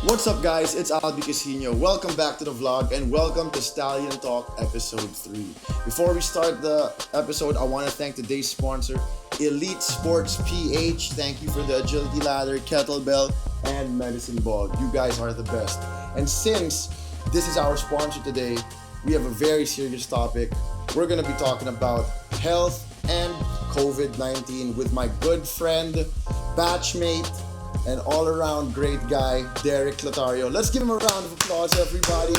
What's up, guys? It's albiecasino. Welcome back to the vlog and welcome to Stallion Talk episode 3. Before we start the episode, I want to thank today's sponsor, Elite Sports PH. Thank you for the agility ladder, kettlebell, and medicine ball. You guys are the best. And since this is our sponsor today, we have a very serious topic. We're going to be talking about health and COVID-19 with my good friend, batchmate, and all-around great guy, CLUTARIO. Let's give him a round of applause, everybody.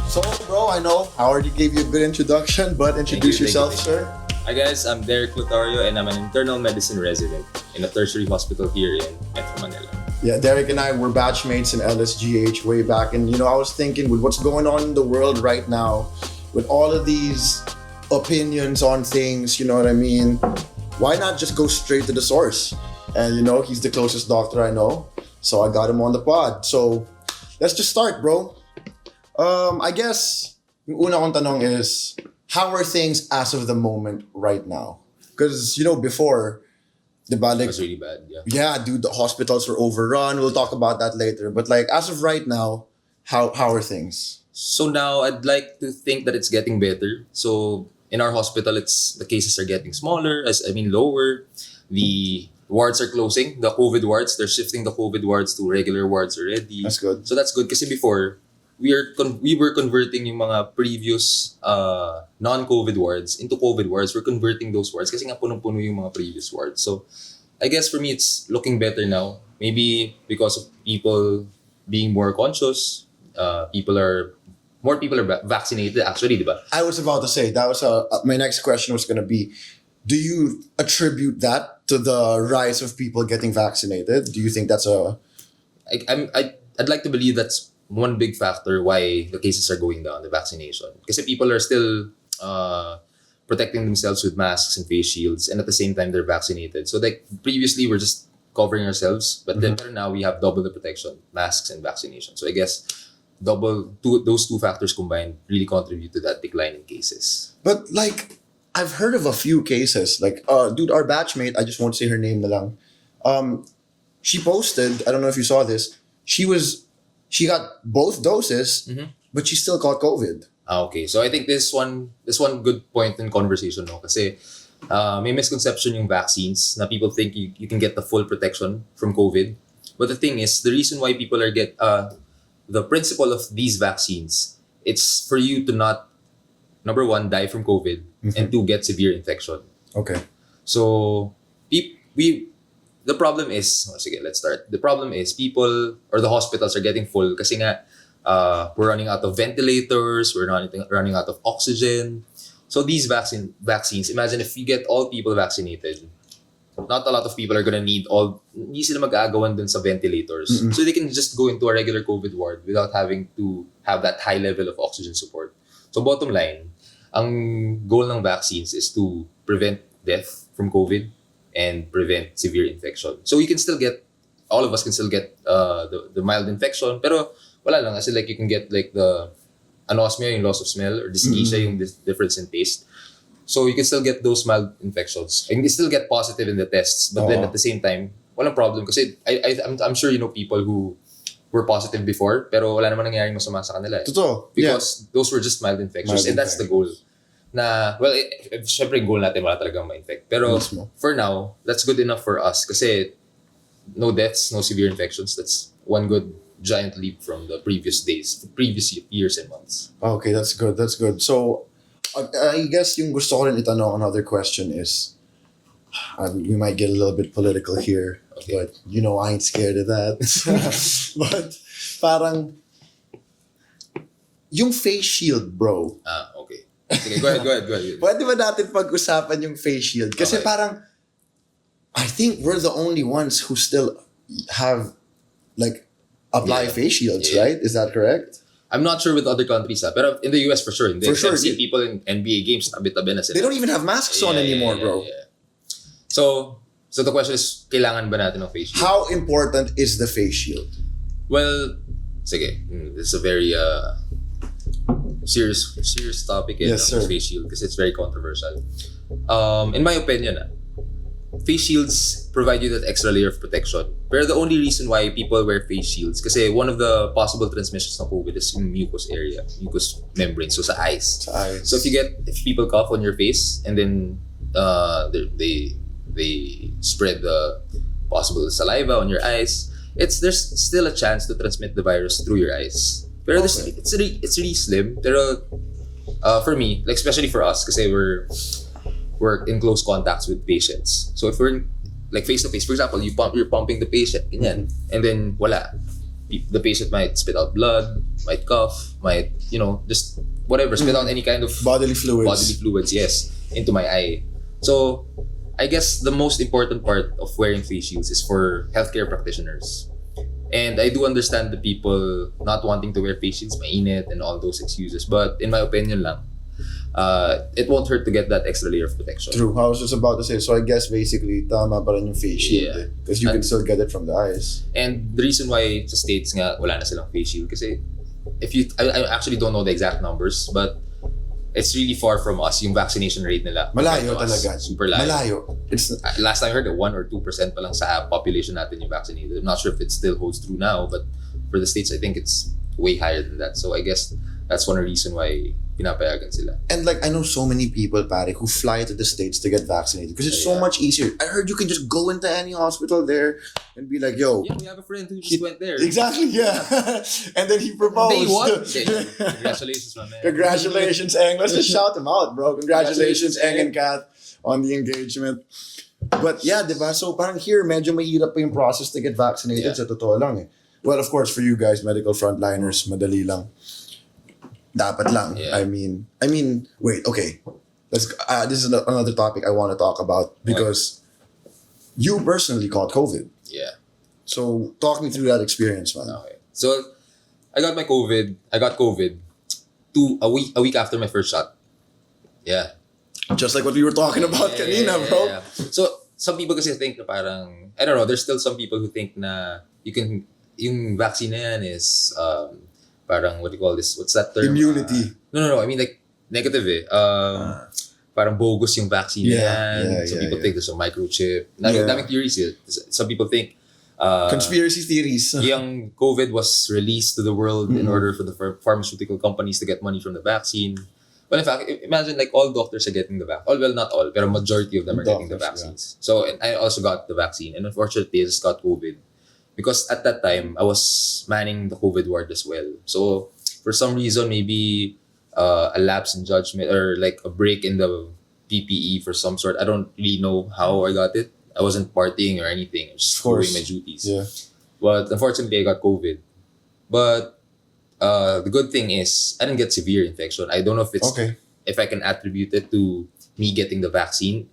So, bro, I know I already gave you a good introduction, but introduce yourself, sir. Hi guys, I'm CLUTARIO and I'm an internal medicine resident in a tertiary hospital here in Metro Manila. Yeah, Derek and I were batchmates in LSGH way back, and I was thinking with what's going on in the world right now, with all of these opinions on things, you know what I mean? Why not just go straight to the source? And he's the closest doctor I know, so I got him on the pod. So let's just start, bro. I guess yung una kong tanong is, how are things as of the moment right now? Because before, diba, like, It was really bad, yeah. Yeah, dude, the hospitals were overrun. We'll talk about that later. But like as of right now, how are things? So now I'd like to think that it's getting better. So in our hospital, the cases are getting smaller, lower. The wards are closing, the COVID wards. They're shifting the COVID wards to regular wards already. That's good. So that's good kasi before, we were converting yung mga previous non-COVID wards into COVID wards. We're converting those wards kasi nga punong-puno yung mga previous wards. So I guess for me, it's looking better now. Maybe because of people being more conscious, more people are vaccinated actually, diba? I was about to say, that was my next question was going to be, do you attribute that to the rise of people getting vaccinated? Do you think that's I'd like to believe that's one big factor why the cases are going down, the vaccination. Because people are still protecting themselves with masks and face shields, and at the same time they're vaccinated. So like previously we're just covering ourselves, but then now we have double the protection, masks and vaccination. So I guess those two factors combined really contribute to that decline in cases. But like, I've heard of a few cases. Like, dude, our batchmate, I just won't say her name na lang. She posted, I don't know if you saw this, she got both doses, but she still caught COVID. Okay. So I think this one good point in conversation, no? Kasi may misconception yung vaccines na people think you can get the full protection from COVID. But the thing is, the reason why people the principle of these vaccines, it's for you to not, number one, die from COVID, and two, get severe infection. Okay. So the problem is, let's start. The problem is people or the hospitals are getting full kasi nga we're running out of ventilators, we're running out of oxygen. So these vaccines, imagine if you get all people vaccinated, not a lot of people are gonna hindi sila mag-aagawan dun sa ventilators. So they can just go into a regular COVID ward without having to have that high level of oxygen support. So bottom line, ang goal ng vaccines is to prevent death from COVID and prevent severe infection. So all of us can still get the mild infection, pero wala lang, kasi like you can get like the anosmia, yung loss of smell, or dyschezia, yung difference in taste. So you can still get those mild infections. And you still get positive in the tests. But then at the same time, walang problem. Kasi I'm sure you know people who were positive before, pero wala naman nangyaring masama sa kanila. Totoo. Because those were just mild infections. And that's the goal. Syempre goal natin wala talagang ma-infect. Pero for now, that's good enough for us. Kasi no deaths, no severe infections. That's one good giant leap from the previous years and months. Okay, that's good. So, I guess yung gusto ko rin itanong, another question is, we might get a little bit political here, but I ain't scared of that. But parang, yung face shield, bro. Okay. Sige, go ahead. Pwede ba natin pag-usapan yung face shield? Kasi parang, I think we're the only ones who still have, like, apply face shields, right? Is that correct? I'm not sure with other countries, but in the US for sure. For sure. I've seen people in NBA games, tabi-tabi na sila. They don't even have masks on anymore, bro. Yeah. So the question is, kailangan ba natin ng face shield? How important is the face shield? Well, sige, this is a very serious topic, Yes, sir. face shield, because it's very controversial. In my opinion, face shields provide you that extra layer of protection. Pero the only reason why people wear face shields, kasi one of the possible transmissions of COVID is yung mucous area, mucous membrane, so sa eyes. So if people cough on your face and then they spread the possible saliva on your eyes, there's still a chance to transmit the virus through your eyes. Pero it's really slim. Pero for me, like especially for us, kasi we're in close contacts with patients. So if we're like face to face, for example, you're pumping the patient, ganyan, and then wala. The patient might spit out blood, might cough, might just whatever, spit out any kind of bodily fluids, yes, into my eye. So I guess the most important part of wearing face shields is for healthcare practitioners. And I do understand the people not wanting to wear face shields, mainit and all those excuses. But in my opinion lang, it won't hurt to get that extra layer of protection. True. I was just about to say, so I guess basically tama pa rin yung face shield because you can still get it from the eyes. And the reason why sa States nga wala na silang face shield kasi I actually don't know the exact numbers, but it's really far from us yung vaccination rate nila. Malayo talaga. Super layo. Malayo. It's last time I heard 1 or 2% pa lang sa population natin yung vaccinated. I'm not sure if it still holds true now, but for the States I think it's way higher than that. So I guess that's one reason why pinapayagan sila. And like I know so many people, pare, who fly to the States to get vaccinated because it's so much easier. I heard you can just go into any hospital there and be like, yo. Yeah, we have a friend who just went there. Exactly, yeah. And then he proposed. Day one. Congratulations, my man. Congratulations, Eng. Let's just shout him out, bro. Congratulations, Eng and Kat, on the engagement. But yeah, diba? So parang here, medyo mahirap pa yung process to get vaccinated. Sa totoo lang eh. Well, of course, for you guys, medical frontliners, madali lang. Dapat lang. Yeah. I mean, wait, okay. Let's. This is another topic I want to talk about because you personally caught COVID. Yeah. So talk me through that experience, man. Okay. So I got COVID a week after my first shot. Yeah. Just like what we were talking about kanina, bro. Yeah. So some people kasi think na parang, I don't know, there's still some people who think na yung vaccine na yan is parang, what do you call this? What's that term? Immunity. No. I mean like negative eh. Parang bogus yung vaccine yan. Some people think there's a microchip. Daming theories eh. Some people think conspiracy theories. Yung COVID was released to the world in order for the pharmaceutical companies to get money from the vaccine. But in fact, imagine like all doctors are getting the vaccine. Well, not all, but majority of them are getting the vaccines. Yeah. So and I also got the vaccine. And unfortunately, I just got COVID. Because at that time, I was manning the COVID ward as well. So for some reason, maybe a lapse in judgment or like a break in the PPE for some sort. I don't really know how I got it. I wasn't partying or anything. I was just doing my duties. Yeah. But unfortunately, I got COVID. But the good thing is I didn't get severe infection. I don't know if I can attribute it to me getting the vaccine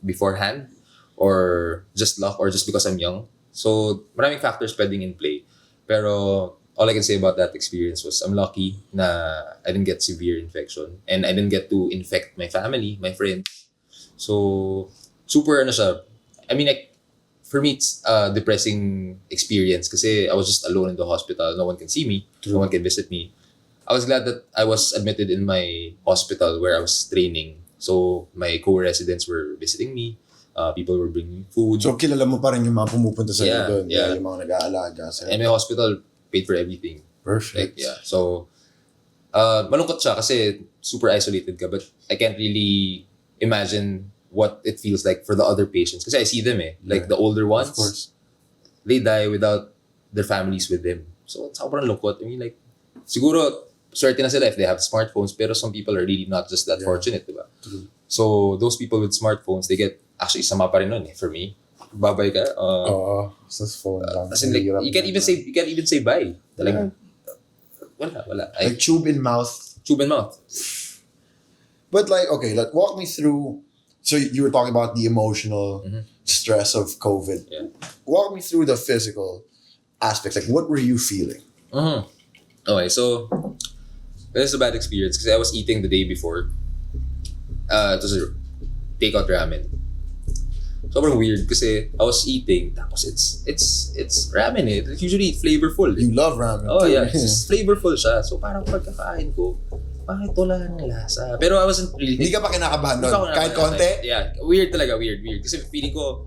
beforehand or just luck or just because I'm young. So, maraming factors pwedeng in play. Pero, all I can say about that experience was I'm lucky na I didn't get severe infection and I didn't get to infect my family, my friends. So, super siya. I mean, like, for me, it's a depressing experience kasi I was just alone in the hospital. No one can see me. True. No one can visit me. I was glad that I was admitted in my hospital where I was training. So, my co-residents were visiting me. People were bringing food. So, kilala mo pa rin yung mga pumupunta sa doon. Yeah. Yung mga nag-aalaga. And my hospital paid for everything. Perfect. Like, yeah. So, malungkot siya kasi super isolated ka. But I can't really imagine what it feels like for the other patients. Kasi I see them Like the older ones. Of course. They die without their families with them. So, it's sobrang lungkot. I mean, like, siguro, swerte na sila if they have smartphones. Pero some people are really not just that fortunate, diba? True. So, those people with smartphones, they get actually sama pa rin nun for me. Babay ka. Sa phone lang. As in, like, you can't even say bye. Talagang, wala. Like tube in mouth. Tube in mouth. But like, okay, like walk me through. So you were talking about the emotional stress of COVID. Yeah. Walk me through the physical aspects. Like, what were you feeling? Okay, so this is a bad experience because I was eating the day before. It was a takeout ramen. Sobrang weird kasi I was eating tapos it's ramen It's usually flavorful. You love ramen. Oh yeah, it's flavorful siya. So parang pagkakain ko, bakit wala ng lasa? Pero I wasn't really... Hindi ka pa kinakabahan Hindi pa ako doon? Kahit nakakabahan. konti? Yeah, weird talaga, weird. Kasi feeling ko,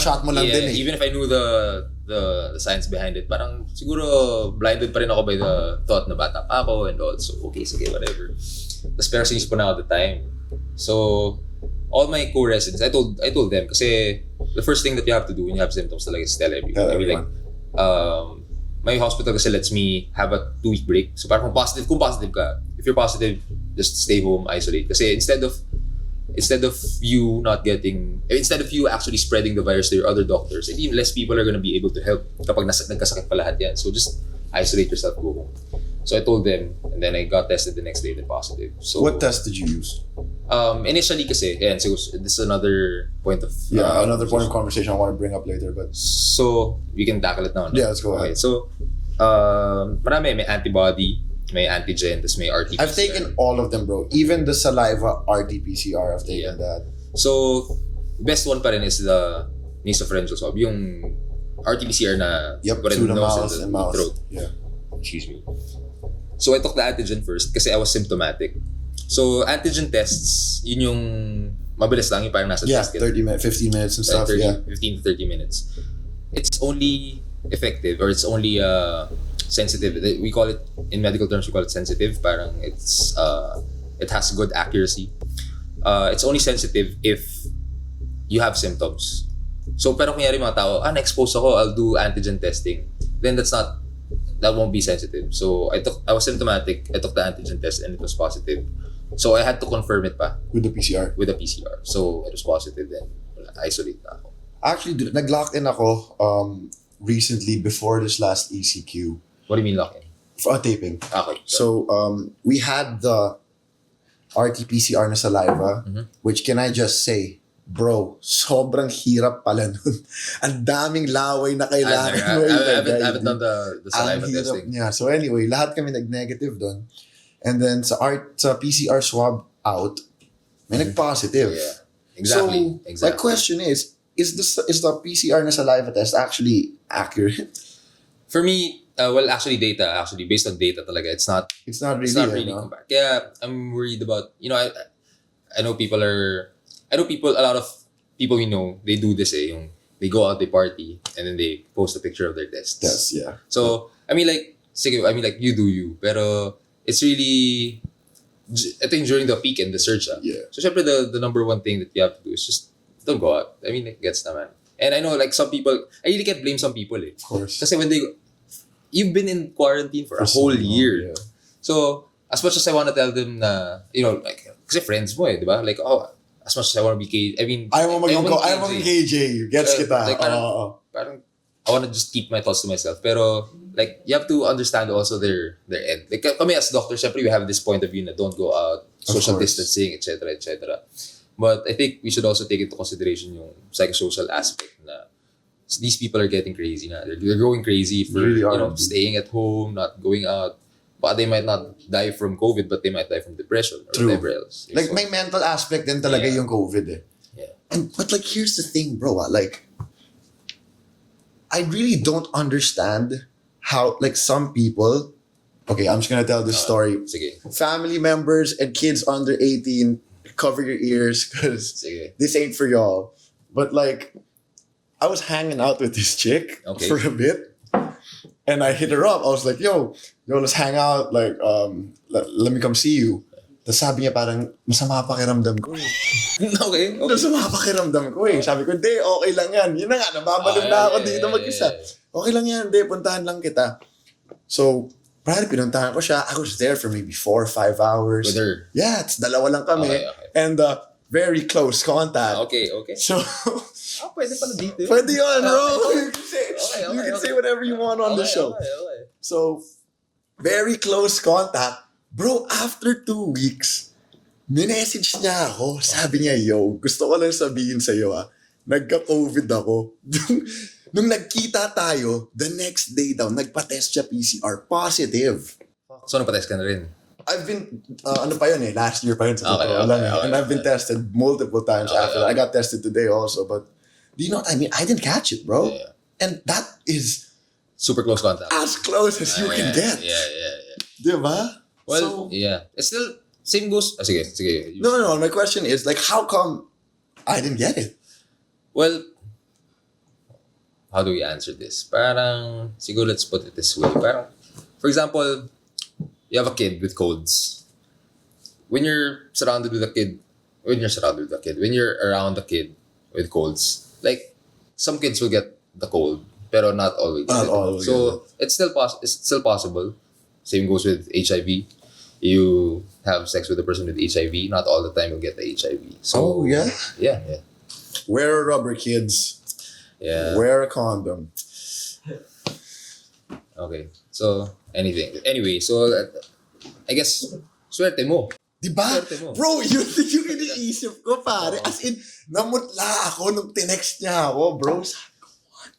Shot mo lang din eh. even if I knew the science behind it, parang siguro blinded pa rin ako by the thought na bata pa ako and all. So, okay, sige, whatever. Tapos pero sinisip ko na all the time. So, all my co-residents, I told them, kasi the first thing that you have to do when you have symptoms talaga is tell everyone. Tell I mean, everyone. My hospital kasi lets me have a 2-week break. So parang kung positive ka, if you're positive, just stay home, isolate. Kasi instead of you actually spreading the virus to your other doctors, and even less people are gonna be able to help kapag nagkasakit pa lahat yan. So just isolate yourself, go home. So I told them, and then I got tested the next day, then positive. So What test did you use? Initially kasi, so this is another point of another point of conversation I want to bring up later, but so we can tackle it now. No? Yeah, let's go Okay, ahead. so marami, may antibody, may antigen, tas may RT-PCR. I've taken all of them, bro. Even the saliva RT-PCR, I've taken that. So best one pa rin is the nasopharyngeal swab, yung RT-PCR na Through the mouth and mouth. throat. Yeah. Excuse me. So I took the antigen first kasi I was symptomatic. So antigen tests, yun yung mabilis lang, yung parang nasa Yeah, test kit. 30 minutes, 15 minutes and stuff. 15 to 30 minutes. It's only effective, or it's only sensitive. We call it, in medical terms, we call it sensitive. Parang it has good accuracy. It's only sensitive if you have symptoms. So pero kunyari mga tao, na-expose ako, I'll do antigen testing. Then that won't be sensitive. So I was symptomatic, I took the antigen test and it was positive. So I had to confirm it pa With the PCR. with the PCR. So it was positive, then isolate na ako. Actually, dude, nag-lock in ako recently before this last ECQ What do you mean lock-in? for a taping. Okay. So we had the RT-PCR na saliva, which can I just say, bro, sobrang hirap pala nun. Ang daming laway na kailangan mo I haven't done the saliva Ang hirap testing. niya. So anyway, lahat kami nag-negative doon. And then sa PCR swab out, may nag-positive. Yeah. Exactly. So my question is the PCR na saliva test actually accurate? For me, based on data talaga, it's not It's not really, no? compact. Yeah, I'm worried about, I know a lot of people we know, they do this they go out, they party, and then they post a picture of their tests. Yes, yeah. So, you do you. Pero, it's really, I think during the peak and the surge. Yeah. So, syempre, the number one thing that you have to do is just don't go out. I mean, it gets naman. And I know, some people, I really can't blame some people Of course. Kasi when you've been in quarantine for a so whole long, year. yeah. So, as much as I want to tell them na, kasi friends mo di ba? Like, as much as I want to be KJ, I mean, Ayaw mo maging KJ. Gets kita. Like, parang, I want to just keep my thoughts to myself. Pero, you have to understand also their end. Like, kami as doctors, syempre, we have this point of view na don't go out, social distancing, etc., etc. But I think we should also take into consideration yung psychosocial aspect na these people are getting crazy na. They're going crazy for, Really are. staying at home, not going out. But they might not die from COVID, but they might die from depression or True. whatever else. Like, So, may mental aspect din talaga Yeah. yung COVID eh. yeah. But here's the thing, bro. I really don't understand how, some people, okay, I'm just gonna tell this story. Sige. Family members and kids under 18, cover your ears because Sige. this ain't for y'all. But I was hanging out with this chick Okay. for a bit. And I hit her up. I was like, yo, let's hang out. Let me come see you. Tapos sabi niya parang, masama pakiramdam ko eh. Okay. Masama pakiramdam ko eh. Sabi ko, hindi, okay lang yan. Yun na nga, nababalong na ako dito mag-isa. Okay lang yan, hindi, puntahan lang kita. So, parang pinuntahan ko siya. I was there for maybe 4 or 5 hours. With her? Yeah, it's dalawa lang kami. Okay. And very close contact. Okay. So, Pwede pala dito. pwede yun, bro. Okay. You can say whatever you want on the show. Okay. So, very close contact. Bro, after 2 weeks, minessage niya ako. Sabi niya, yo, gusto ko lang sabihin sa'yo nagka-COVID ako. Nung nagkita tayo, the next day daw, nagpa-test siya PCR. Positive. So, nagpa-test ka na rin? I've been, last year pa yun. Sa Okay, totoo lang okay, And I've been tested multiple times after that. I got tested today also, but do you know what I mean? I didn't catch it, bro. Yeah. And that is Super close contact. as close as you can get. Yeah. Diba? Well, yeah. It's still, same goes, sige. No. My question is, like, how come I didn't get it? Well, how do we answer this? Parang, siguro let's put it this way. Parang, for example, you have a kid with colds. When you're surrounded with a kid, when you're around a kid with colds, like, some kids will get the cold, pero not always. Not always. So, it's still possible. Same goes with HIV. You have sex with a person with HIV, not all the time you'll get the HIV. So, yeah? Yeah. Wear a rubber, kids. Yeah. Wear a condom. Okay. So, anyway, so I guess, swerte mo. Diba? Swerte mo. Bro, yun yung iniisip ko, pare. As in, namutla ako nung tinext niya ako, bro. Sabi ko, what?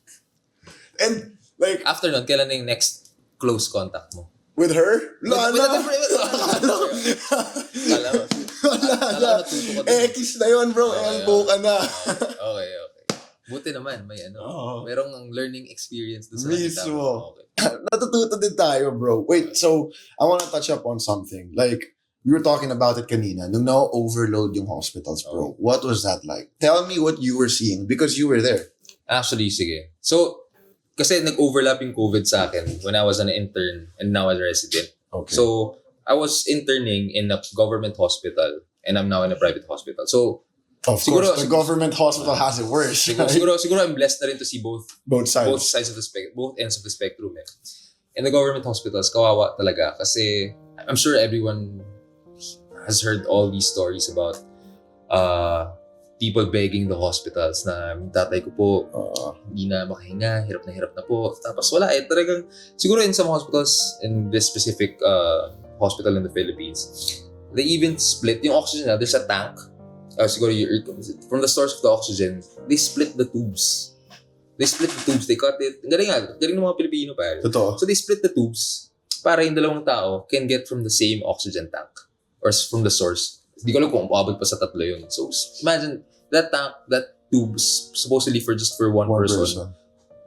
And, like, After nun, kailan na yung next close contact mo? with her? Wala With na. a different- Kala mo. Wala na. natuto ka dun. X na yun, bro. Elbow ka na. Okay. Buti naman, may Oo. merong learning experience doon sa Mismo. Okay. Natututo din tayo, bro. Wait, so, I want to touch up on something. Like, we were talking about it kanina. Nung na-overload yung hospitals, bro. What was that like? Tell me what you were seeing because you were there. Actually, sige. So, kasi nag-overlap yung COVID sa akin when I was an intern and now a resident. Okay. So, I was interning in a government hospital and I'm now in a private hospital. So, of course, the government hospital has it worse. Right? siguro I'm blessed na rin to see both sides. of the spectrum, both ends of the spectrum. In the government hospitals, kawawa talaga kasi I'm sure everyone has heard all these stories about people begging the hospitals na tatay ko po hindi na makahinga, hirap na po. Tapos wala talagang siguro in some hospitals in this specific hospital in the Philippines, they even split yung oxygen. There's a tank. Siguro from the source of the oxygen, they split the tubes. They cut it. Galing ng mga Pilipino pa. Totoo. So they split the tubes para yung dalawang tao can get from the same oxygen tank or from the source. Hindi ko alam kung paabot pa sa tatlo yun. So imagine that tank, that tube is supposedly just for one person.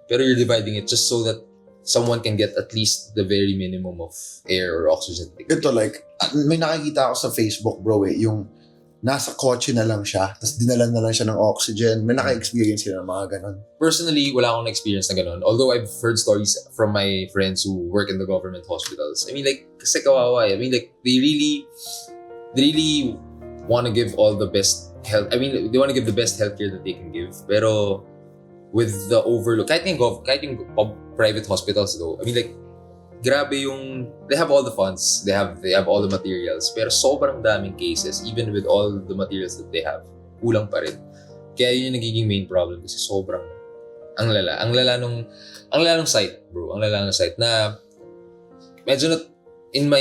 Pero you're dividing it just so that someone can get at least the very minimum of air or oxygen. Ito like, may nakikita ako sa Facebook, bro, yung nasa kotse na lang siya, tapos dinalan na lang siya ng oxygen. May naka-experience sila ng mga ganon. Personally, wala akong experience na ganon. Although I've heard stories from my friends who work in the government hospitals. I mean, like, kasi kawawa. I mean, like, they really want to give all the best health. I mean, they want to give the best healthcare that they can give. Pero with the overload, kahit yung private hospitals though, I mean, like, grabe they have all the funds, they have all the materials, pero sobrang daming cases, even with all the materials that they have, kulang pa rin. Kaya yun yung nagiging main problem kasi sobrang, ang lala nung site, bro, ang lala nung site na, medyo in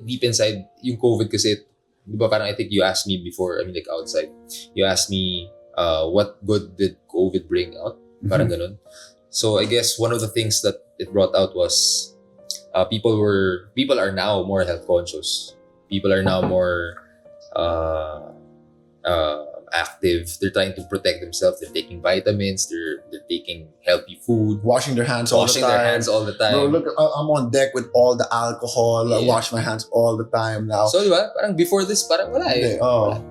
deep inside, yung COVID kasi, di ba parang I think you asked me before, I mean like outside, you asked me, what good did COVID bring out? Parang ganun. So I guess one of the things that it brought out was, people are now more health conscious. People are now more active. They're trying to protect themselves. They're taking vitamins. They're taking healthy food. Washing their hands all the time. Bro, look, I'm on deck with all the alcohol. I wash my hands all the time now. So, di ba? Parang before this, parang wala Wala.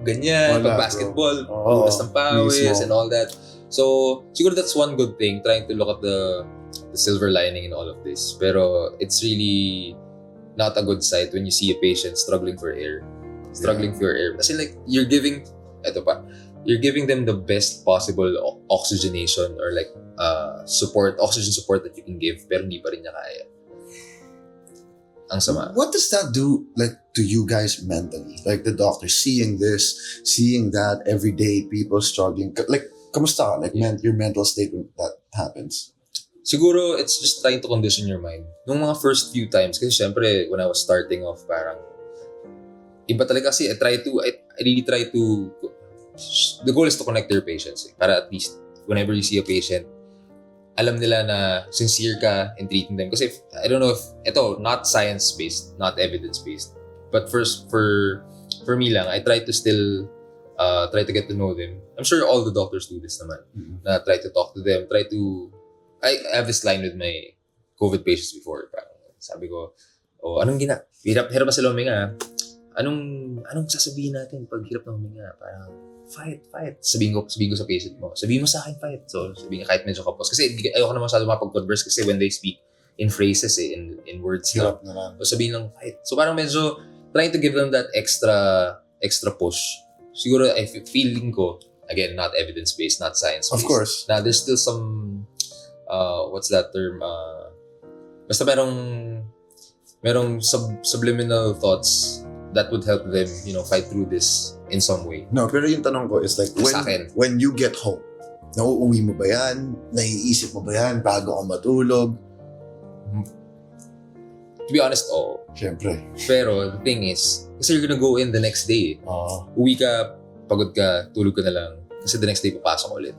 Ganyan, pag-basketball, butas ng pawis, and all that. So, siguro that's one good thing, trying to look at the silver lining in all of this. Pero it's really not a good sight when you see a patient struggling for air. Kasi like, you're giving them the best possible oxygenation or like oxygen support that you can give, pero hindi pa rin niya kaya. Ang sama. What does that do like to you guys mentally? Like the doctor seeing this, seeing that every day, people struggling. Like, kamusta ka? Like your mental state when that happens? Siguro, it's just trying to condition your mind. Nung mga first few times, kasi syempre, when I was starting off, parang, iba talaga kasi, I really try to, the goal is to connect to your patients. Para at least, whenever you see a patient, alam nila na sincere ka in treating them. Kasi, I don't know if, not science-based, not evidence-based. But first, for me lang, I try to still, try to get to know them. I'm sure all the doctors do this naman. Na try to talk to them, I have this line with my COVID patients before. Parang sabi ko, Hirap na sila huminga. Anong sasabihin natin pag hirap na huminga? Parang, fight. Sabihin ko sa patient mo. Sabihin mo sa akin, fight. So, sabihin kahit medyo kapos. Kasi ayoko na masyado makapag-converse kasi when they speak in phrases in words Hirap lang. na lang. So, sabihin lang, fight. So, parang medyo trying to give them that extra push. Siguro, feeling ko, again, not evidence-based, not science-based. Of course. Na there's still some, what's that term? Basta merong subliminal thoughts that would help them, fight through this in some way. No, pero yung tanong ko is like, when you get home, nauuwi mo ba yan? Naiisip mo ba yan bago ka matulog? To be honest, oo. Siyempre. Pero the thing is, kasi you're gonna go in the next day. Uwi ka, pagod ka, tulog ka na lang. Kasi the next day, papasok ulit.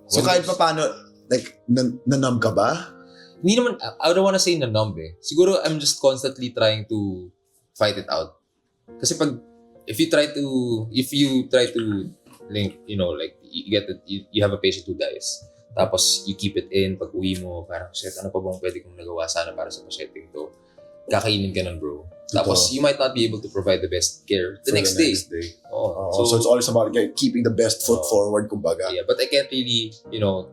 So kahit pa paano, like, nanumb ka ba? Hindi naman, I don't wanna say nanumb eh. Siguro, I'm just constantly trying to fight it out. Kasi if you try to link, like, you have a patient who dies. Tapos, you keep it in, pag uwi mo, parang, shit, ano pa bang pwede kong nagawa sana para sa pasyenteng to? Kakainin ka nun, bro. Tapos, you might not be able to provide the best care the next day. So it's always about keeping the best foot forward, kumbaga. Yeah, but I can't really,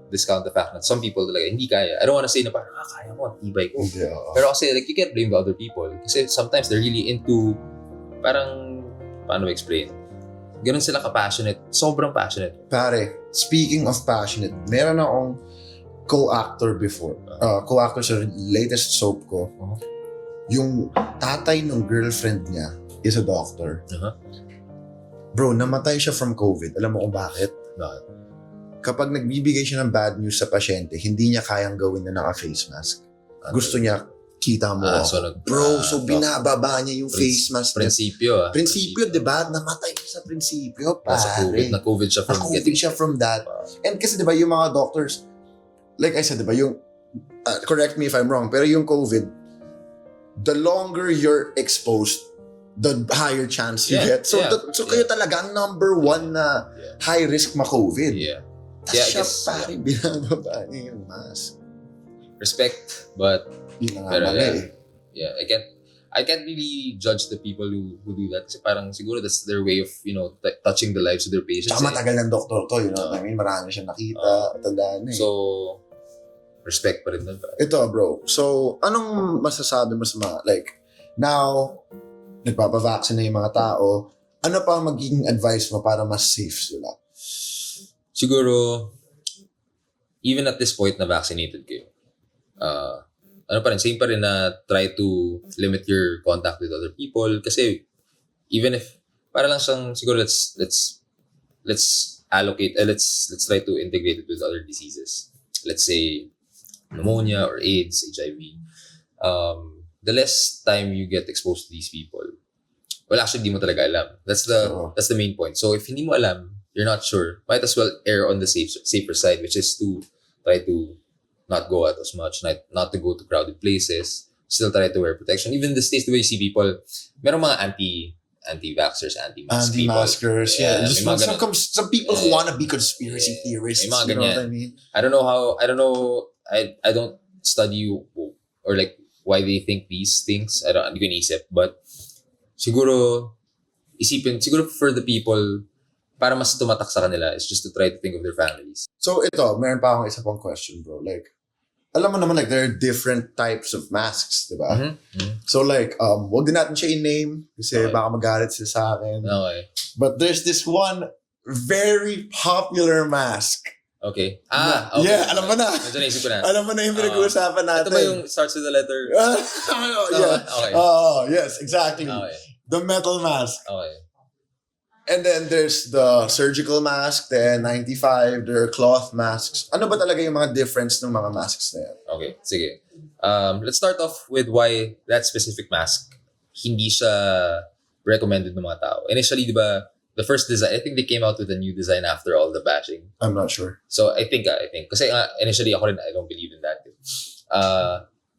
discount the fact that some people talaga hindi kaya. I don't wanna say na parang, kaya mo, tibay ko. Yeah. Pero kasi, like, you can't blame the other people. Kasi sometimes they're really into, parang, paano explain? Ganun sila ka-passionate. Sobrang passionate. Pare, speaking of passionate, meron akong co-actor before. Co-actor sa latest soap ko. Yung tatay ng girlfriend niya is a doctor. Bro, namatay siya from COVID. Alam mo kung bakit? Kapag nagbibigay siya ng bad news sa pasyente, hindi niya kayang gawin na naka-face mask. Gusto niya, kita mo ako. Bro, so binababa niya yung face mask. Prinsipyo. Prinsipyo, diba? Namatay siya sa prinsipyo, pare. Na-COVID siya from that. And kasi diba, yung mga doctors, like I said, diba, yung, correct me if I'm wrong, pero yung COVID, the longer you're exposed, the higher chance you get. So kayo talaga ang number one na high risk ma-COVID. Tapos siya pare, binababa niya yung mask. Respect, but yun na nga yeah, I can't really judge the people who do that kasi parang siguro that's their way of, touching the lives of their patients. Tsaka matagal ng doktor to, I mean, marami siya nakita, tandaan eh. So, respect pa rin doon. Ito bro, so anong masasabi mo sa like, now, nagpapavaccinate na yung mga tao, ano pa ang magiging advice mo para mas safe sila? Siguro, even at this point na vaccinated kayo, same pa rin na try to limit your contact with other people kasi even if, para lang siyang, siguro let's allocate, let's try to integrate it with other diseases. Let's say, pneumonia or AIDS, HIV. The less time you get exposed to these people, well, actually, di mo talaga alam. That's the main point. So, if hindi mo alam, you're not sure, might as well err on the safer side, which is to try to not go out as much, not to go to crowded places, still try to wear protection. Even these days, the way you see people, merong mga anti-vaxxers, anti-maskers, yeah. Just some people who want to be conspiracy theorists, you know what I mean? I don't study or like why they think these things. Hindi ko iniisip. But siguro for the people, para mas tumatak sa kanila is just to try to think of their families. So ito, meron pa akong isa pang question, bro. Like, alam mo naman, like, there are different types of masks, di ba? So like, wag din natin siya i-name kasi baka magalit sila sa akin. Okay. But there's this one very popular mask. Okay. Okay. Yeah, alam mo na. Medyo naisip ko na. Alam mo na yung pinag-uusapan natin. Ito ba yung starts with the letter? Yeah. Okay. Yes, exactly. Okay. The metal mask. Okay. And then there's the surgical mask, the N95, there are cloth masks. Ano ba talaga yung mga difference ng mga masks na yan? Okay, sige. Let's start off with why that specific mask hindi siya recommended ng mga tao. Initially, di ba, the first design, I think they came out with a new design after all the bashing. I'm not sure. So I think, kasi initially ako rin, I don't believe in that.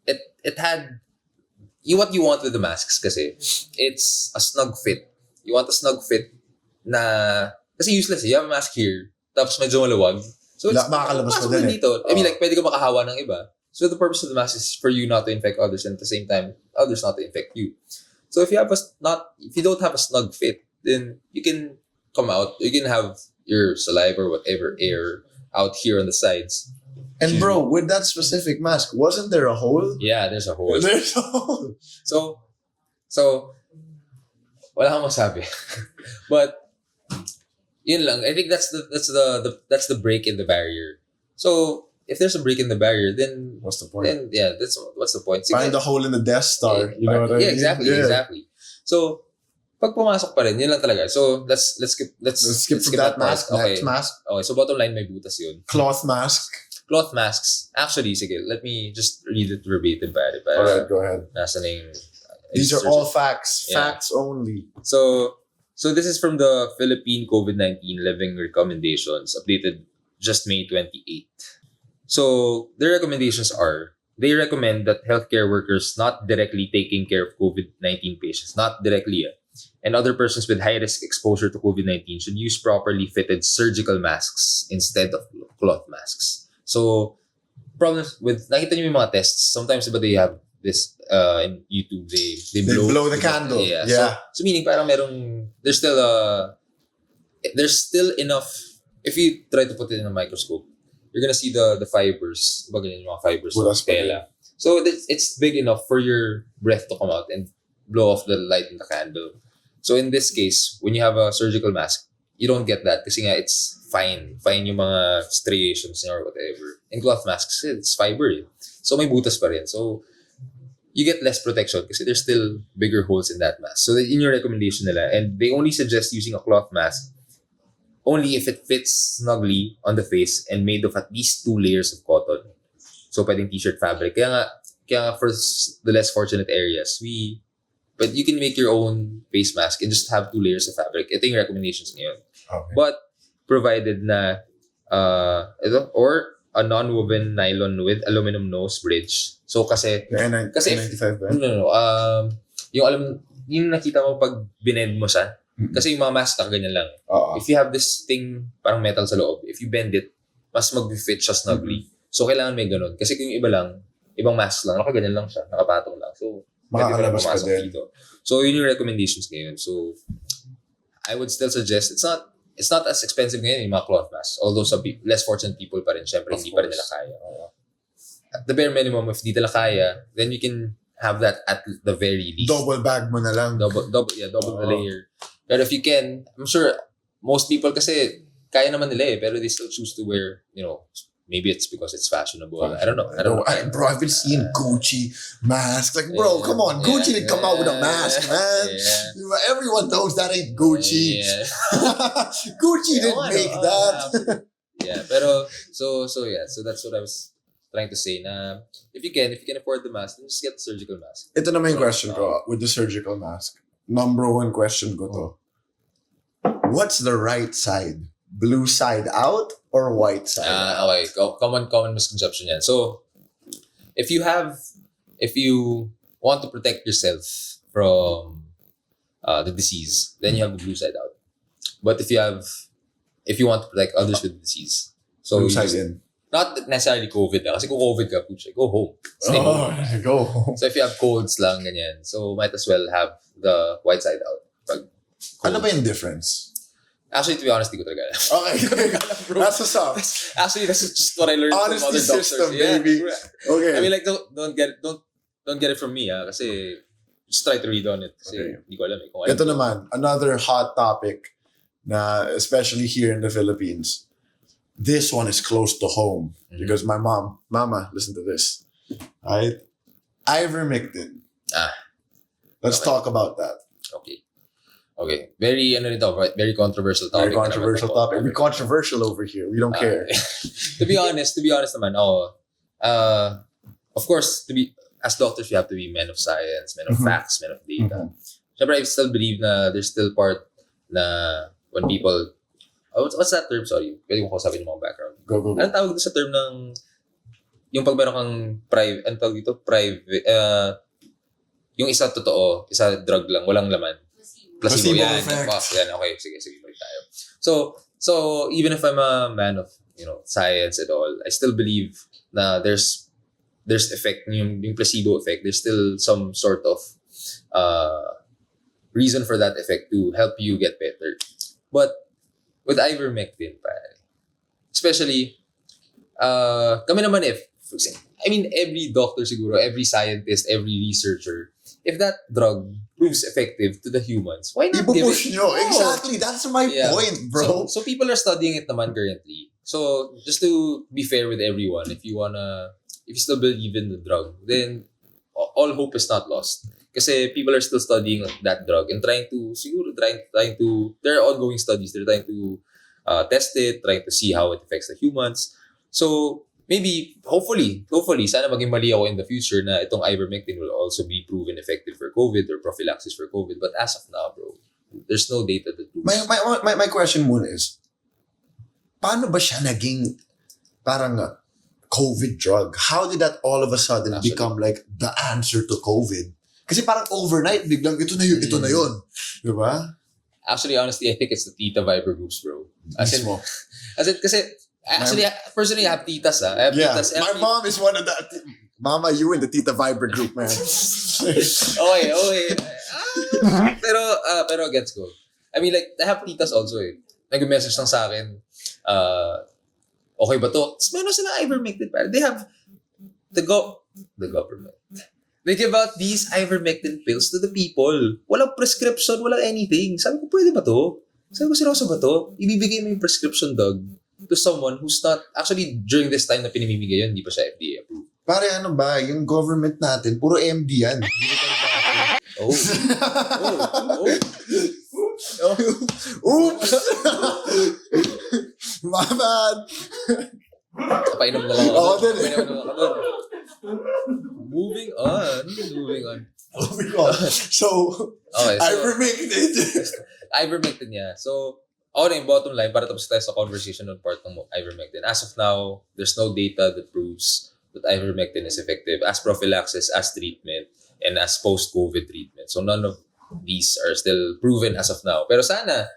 It had, what you want with the masks kasi, it's a snug fit. You want a snug fit na, kasi useless, you have a mask here, tapos medyo maluwag. So it's, makakalabas mo din dito. I mean, like, pwede ka makahawa ng iba. So the purpose of the mask is for you not to infect others, and at the same time, others not to infect you. So if you don't have a snug fit, then you can come out. You can have your saliva or whatever air out here on the sides. And bro, with that specific mask, wasn't there a hole? Yeah, there's a hole. There's a hole. So wala akong masabi. But yun lang. I think that's the break in the barrier. So if there's a break in the barrier, then What's the point? then yeah, what's the point? Find the hole in the Death Star. You know what I mean? Yeah, exactly. So pag pumasok pa rin, yun lang talaga. So let's skip from that mask. Okay. Next mask. Okay, so bottom line may butas yun. Cloth mask. Cloth masks. Actually, sige, let me just read it verbatim para Alright, go ahead. nasa na yung These are all facts. Yeah. Facts only. So this is from the Philippine COVID-19 Living Recommendations, updated just May 28. So their recommendations are, they recommend that healthcare workers not directly taking care of COVID-19 patients, not directly, and other persons with high-risk exposure to COVID-19 should use properly fitted surgical masks instead of cloth masks. So problems with, nakita niyo yung mga tests, sometimes diba they have this in YouTube, they blow the candle. Yeah. So meaning parang there's still enough, if you try to put it in a microscope, you're gonna see the fibers, yung mga fibers of tela. So it's big enough for your breath to come out and blow off the light in the candle. So in this case, when you have a surgical mask, you don't get that kasi nga it's fine yung mga striations or whatever. In cloth masks, it's fiber. So may butas pa rin. So you get less protection kasi there's still bigger holes in that mask. So in your recommendation nila, and they only suggest using a cloth mask only if it fits snugly on the face and made of at least 2 layers of cotton. So pwedeng t-shirt fabric. Kaya nga for the less fortunate areas, but you can make your own face mask and just have 2 layers of fabric. Ito yung recommendations ngayon. Okay. But provided na or a non-woven nylon with aluminum nose bridge. So kasi N95 ba? No. Yung nakita mo pag binend mo siya. Kasi yung mga mask ganyan lang. If you have this thing parang metal sa loob, if you bend it, mas mag-fit siya snugly. So kailangan may ganun. Kasi kung yung ibang mask lang, nakaganyan lang siya, nakapatong lang. So makakalabas pa din. Dito. So yun yung recommendations ngayon. So I would still suggest it's not as expensive ngayon yung mga cloth masks. Although sa less fortunate people pa rin, syempre hindi pa rin nila kaya. At the bare minimum, if hindi nila kaya, then you can have that at the very least. Double bag mo na lang. Double the layer. But if you can, I'm sure most people kasi kaya naman nila pero they still choose to wear, maybe it's because it's fashionable. I don't know. Bro, I've been seeing Gucci masks. Like, bro, come on. Gucci didn't come out with a mask, man. Yeah. Everyone knows that ain't Gucci. Yeah. Gucci didn't make that. Yeah, pero so that's what I was trying to say. Na if you can afford the mask, then just get the surgical mask. Ito na yung question ko with the surgical mask. Number one question ko to. What's the right side? Blue side out or white side out? Okay. Common misconception yan. So, if you want to protect yourself from the disease, then you have the blue side out. But if you want to protect others with the disease, so blue side in. Not necessarily COVID kasi kung COVID ka, go home. Stay home. Go home. So if you have colds lang, ganyan, so might as well have the white side out. Ano ba yung difference? Actually, to be honest, di ko talaga alam. Okay. That's what's up. Actually, that's just what I learned Honesty from other doctors. system, baby. Okay. I mean, like, don't get it from me, kasi just try to read on it. Kasi hindi ko alam kung Ito naman, another hot topic na especially here in the Philippines. This one is close to home because my mama, listen to this. Right? Ivermectin. Let's talk about that. Okay. Very controversial topic. Very controversial topic. We're controversial over here. We don't care. To be honest naman, of course, as doctors, we have to be men of science, men of facts, men of data. Siyempre, I still believe na there's still part na when people, what's that term? Sorry. Pwede mo kausapin yung mga background. Go. Anong tawag sa term ng, yung pag meron kang private, anong tawag dito? Private, yung isa totoo, isa drug lang, walang laman. Placebo yan. Yan, okay. Sige, balik tayo. So even if I'm a man of, science and all, I still believe na there's there's effect, yung placebo effect, there's still some sort of reason for that effect to help you get better. But with ivermectin, pare, especially, kami naman every doctor siguro, every scientist, every researcher, if that drug proves effective to the humans, why not give Ipupush it? nyo. Oh. Exactly. That's my point, bro. So people are studying it naman currently. So just to be fair with everyone, if you still believe in the drug, then all hope is not lost. Kasi people are still studying that drug and trying to, there are ongoing studies, they're trying to test it, trying to see how it affects the humans. So, maybe, hopefully, sana maging mali ako in the future na itong ivermectin will also be proven effective for COVID or prophylaxis for COVID. But as of now, bro, there's no data that proves. My question muna is, paano ba siya naging parang COVID drug? How did that all of a sudden become like the answer to COVID? Kasi parang overnight, biglang ito na yun. Diba? Actually, honestly, I think it's the tita viber groups, bro. Mismo. Actually, personally, I have titas, I have titas. My mom is one of the... Mama, you in the Tita Viber group, man. Okay. Pero gets ko. I mean, like, I have titas also eh. Nag-message lang sa akin, okay ba to? Tapos meron sila ivermectin, pare. They have the government. They give out these ivermectin pills to the people. Walang prescription, walang anything. Sabi ko, pwede ba to? Sabi ko, seryoso ba to? Ibibigay mo yung prescription dog to someone who's not, actually, during this time na pinamimigay yun, hindi pa siya FDA approved. Pare, ano ba? Yung government natin, puro MD yan. Oops! My bad! Napainom na lang ako. Oo, din. Moving on. So, okay, so ivermectin. yeah. So, na yung bottom line, para tapos tayo sa conversation on part ng ivermectin. As of now, there's no data that proves that ivermectin is effective as prophylaxis, as treatment, and as post-COVID treatment. So, none of these are still proven as of now. Pero sana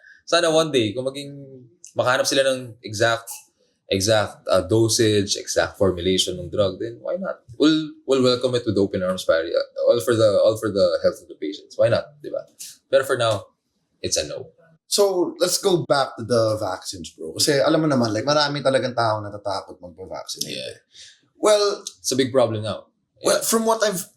one day, kung makahanap sila ng exact dosage, exact formulation ng drug, then why not? We'll welcome it with open arms, pare. All for the health of the patients. Why not, diba? But for now, it's a no. So, let's go back to the vaccines, bro. Kasi alam mo naman, like, marami talagang tao natatakot magpa-vaccinate. Yeah. Well, it's a big problem now. Yeah. Well, from what I've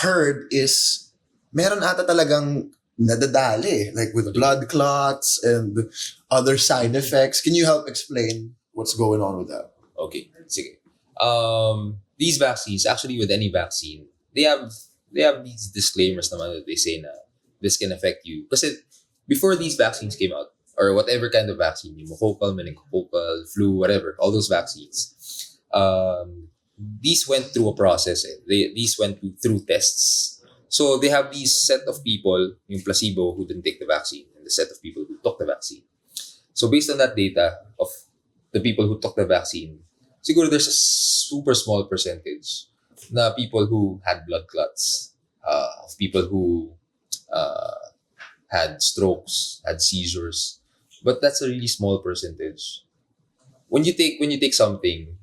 heard is, meron ata talagang nadadali, like with blood clots and other side effects. Can you help explain what's going on with that? Okay, sige. These vaccines, actually with any vaccine, they have these disclaimers naman that they say na this can affect you. Kasi before these vaccines came out, or whatever kind of vaccine, pneumococcal, meningococcal, flu, whatever, all those vaccines, these went through a process. These went through tests. So they have these set of people, yung placebo, who didn't take the vaccine, and the set of people who took the vaccine. So based on that data of the people who took the vaccine, siguro there's a super small percentage na people who had blood clots, of people who had strokes, had seizures, but that's a really small percentage. When you take something,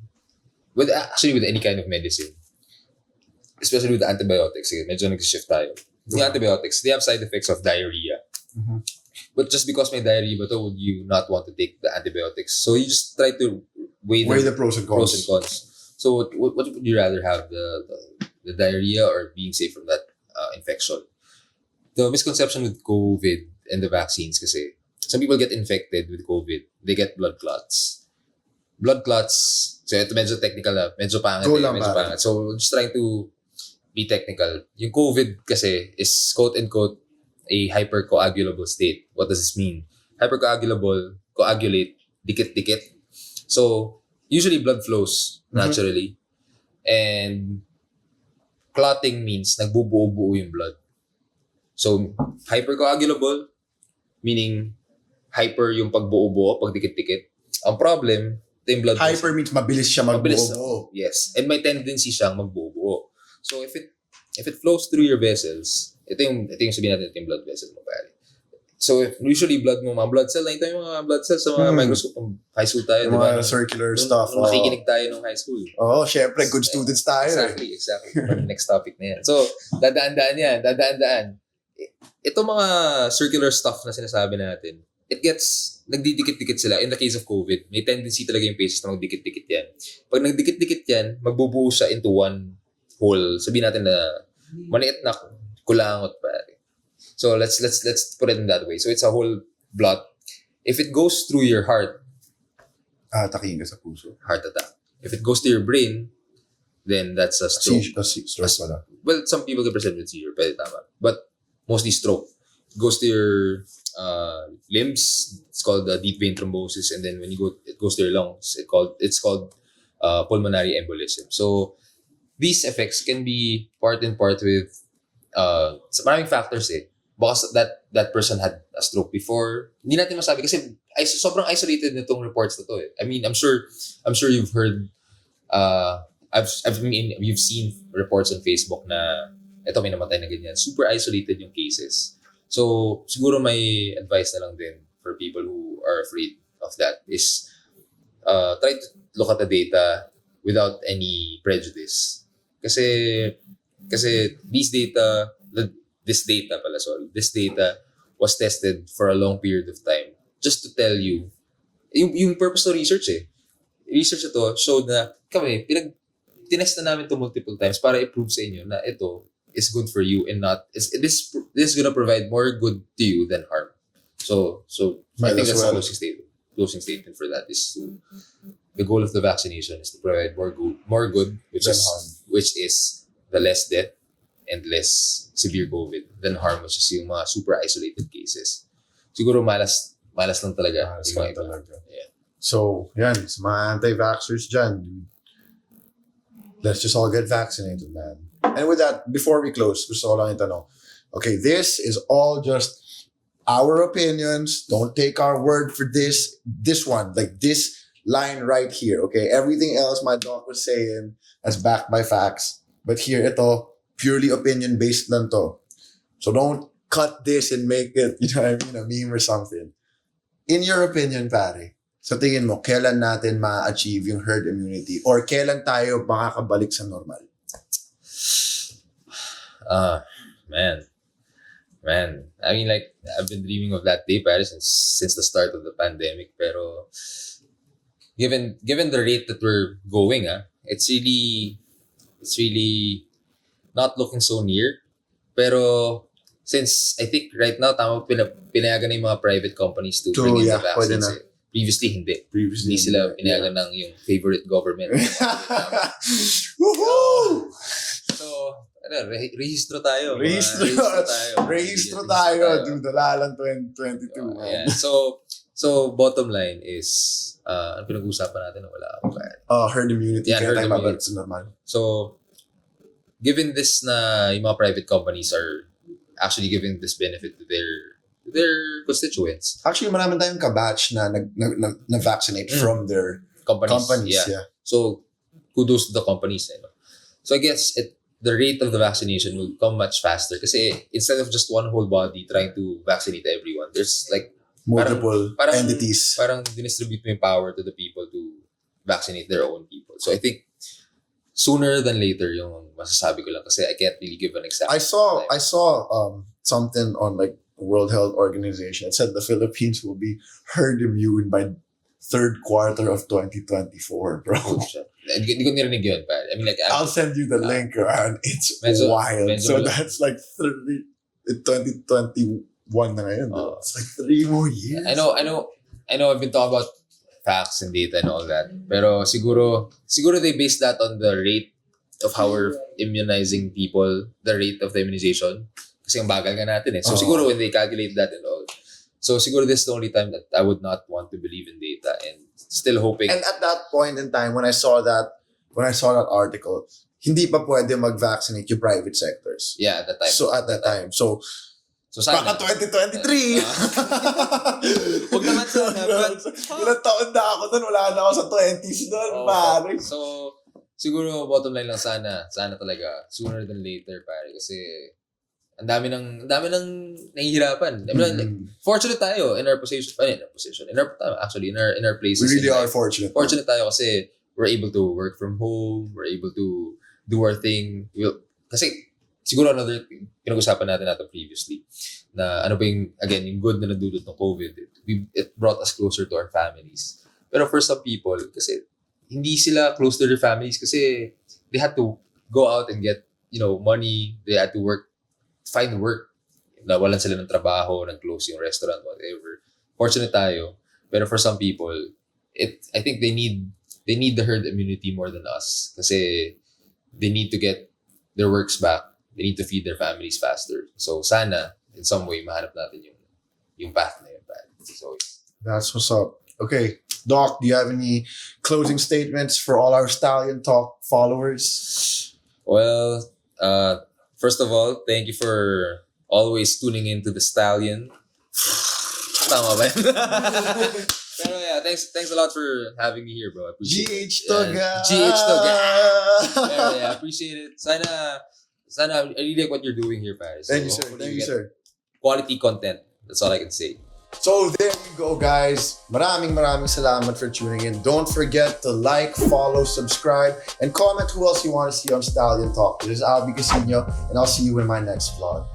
with any kind of medicine, especially with the antibiotics, medyo nag-shift tayo. The antibiotics, they have side effects of diarrhea. Mm-hmm. But just because may diarrhea, but would you not want to take the antibiotics? So you just try to weigh the pros and cons. So what would you rather have, the diarrhea or being safe from that infection? The misconception with COVID and the vaccines, kasi some people get infected with COVID, they get blood clots. Blood clots, so ito medyo technical na, medyo pangit. So just trying to be technical. Yung COVID kasi is quote-unquote a hypercoagulable state. What does this mean? Hypercoagulable, coagulate, dikit-dikit. So usually blood flows naturally. And clotting means nagbubuo-buo yung blood. So hypercoagulable, meaning hyper yung pagbuo-buo, pagdikit-dikit. Ang problem, ito yung blood hyper means mabilis siya magbuo-buo. Yes. And may tendency siyang magbuo-buo. So if it flows through your vessels, ito yung sabihin natin, ito yung blood vessel mo, pare. So usually mga blood cell, nakita yung mga blood cells sa mga microscope ng high school tayo, Yung di ba? mga circular stuff. Nung makikinig tayo nung high school. Oo, syempre, good students tayo. Exactly. Next topic na yan. So, dadaan-daan yan. Ito mga circular stuff na sinasabi natin, nagdidikit-dikit sila. In the case of COVID, may tendency talaga yung patients na magdikit-dikit yan. Pag nagdikit-dikit yan, magbubuo siya into one whole. Sabihin natin na maliit na kulangot pa. So let's put it in that way. So it's a whole blood. If it goes through your heart, atakihin ka sa puso. Heart attack. If it goes to your brain, then that's a stroke. Stroke pala. Well, some people can present with seizure, pwede tama. But mostly stroke. It goes to your limbs. It's called deep vein thrombosis, and then when it goes to your lungs. It's called pulmonary embolism. So these effects can be part and part with maraming factors eh. Because that person had a stroke before. Hindi natin masabi kasi sobrang isolated nitong reports na to eh. I mean, I'm sure you've heard you've seen reports on Facebook na eto may namatay na ganyan. Super isolated yung cases. So, siguro may advice na lang din for people who are afraid of that is try to look at the data without any prejudice. Kasi this data was tested for a long period of time just to tell you yung purpose of research eh. Research ito showed na kami tinest na namin to multiple times para i-prove sa inyo na ito is good for you and not this is gonna provide more good to you than harm. So I think that's a closing statement for that is the goal of the vaccination is to provide more good which is the less death and less severe COVID than harm, which is yung mga super isolated cases. Siguro malas lang talaga. Yeah. So, yan, sa mga anti-vaxxers dyan, let's just all get vaccinated, man. And with that, before we close, gusto ko lang itanong, okay, this is all just our opinions. Don't take our word for this one, like this line right here, okay? Everything else my doc was saying is backed by facts. But here, ito, purely opinion-based lang to. So don't cut this and make it, a meme or something. In your opinion, pare, sa tingin mo, kailan natin ma-achieve yung herd immunity? Or kailan tayo makakabalik sa normal? Man. I mean, like, I've been dreaming of that day, pare, since the start of the pandemic. Pero, given the rate that we're going, it's really not looking so near. Pero since I think right now tama pinayagan na yung mga private companies to bring in the vaccines. Previously hindi. Hindi sila pinayagan ng yung favorite government. Woohoo! So, rehistro tayo. Rehistro tayo. Dude, dalalan 2022. Yeah. So bottom line is ang pinag-uusapan natin wala ako kaya. Herd immunity. Yeah, herd immunity. Sa normal. So given this na yung mga private companies are actually giving this benefit to their constituents. Actually, marami tayong kabatch na na-vaccinate from their companies. Yeah. So, kudos to the companies. So, I guess the rate of the vaccination will come much faster kasi instead of just one whole body trying to vaccinate everyone, there's like multiple entities. Parang dinistribute mo yung power to the people to vaccinate their own people. So, I think sooner than later yung masasabi ko lang kasi I can't really give an exact I saw something on like the World Health Organization. It said the Philippines will be herd immune by third quarter of 2024, bro. Hindi ko nirinig yun, pa. I mean, like, I'll send you the link, and it's wild. So that's like 2021 na ngayon. It's like 3 more years. I know. I've been talking about facts and data and all that. Pero siguro they base that on the rate of how we're immunizing people, the rate of the immunization. Kasi ang bagal nga natin eh. So siguro when they calculate that and all. So siguro this is the only time that I would not want to believe in data and still hoping. And at that point in time, when I saw that article, hindi pa pwede mag-vaccinate yung private sectors. Yeah, at that time. So at that time. So sana. Baka 2023. Huwag naman sana. Ilang taon na ako doon. Wala na ako sa 20s doon, pare. So, siguro bottom line lang sana talaga, sooner than later, pare. Kasi, ang dami ng nahihirapan. Fortunate tayo in our position. In our places. We really are fortunate. Fortunate tayo kasi we're able to work from home. We're able to do our thing. Kasi siguro another thing, pinag-usapan natin previously, na ano ba yung good na nadulot ng COVID. It brought us closer to our families. Pero for some people, kasi hindi sila close to their families kasi they had to go out and get, money. They had to find work. Nawalan sila ng trabaho, nag-close yung restaurant, whatever. Fortunate tayo. Pero for some people, I think they need the herd immunity more than us. Kasi they need to get their works back. They need to feed their families faster. So sana, in some way, mahanap natin yung path na yun. So, that's what's up. Okay, Doc, do you have any closing statements for all our Stallion Talk followers? Well, first of all, thank you for always tuning in to the Stallion. Tama ba yun? Pero yeah, thanks a lot for having me here, bro. I appreciate it. GH Toga! GH Toga! Pero yeah, appreciate it. Sana, I really like what you're doing here, Paris. Thank you, sir. Thank you, sir. Quality content. That's all I can say. So there you go, guys. Maraming salamat for tuning in. Don't forget to like, follow, subscribe, and comment who else you want to see on Stallion Talk. This is Albiecasino, and I'll see you in my next vlog.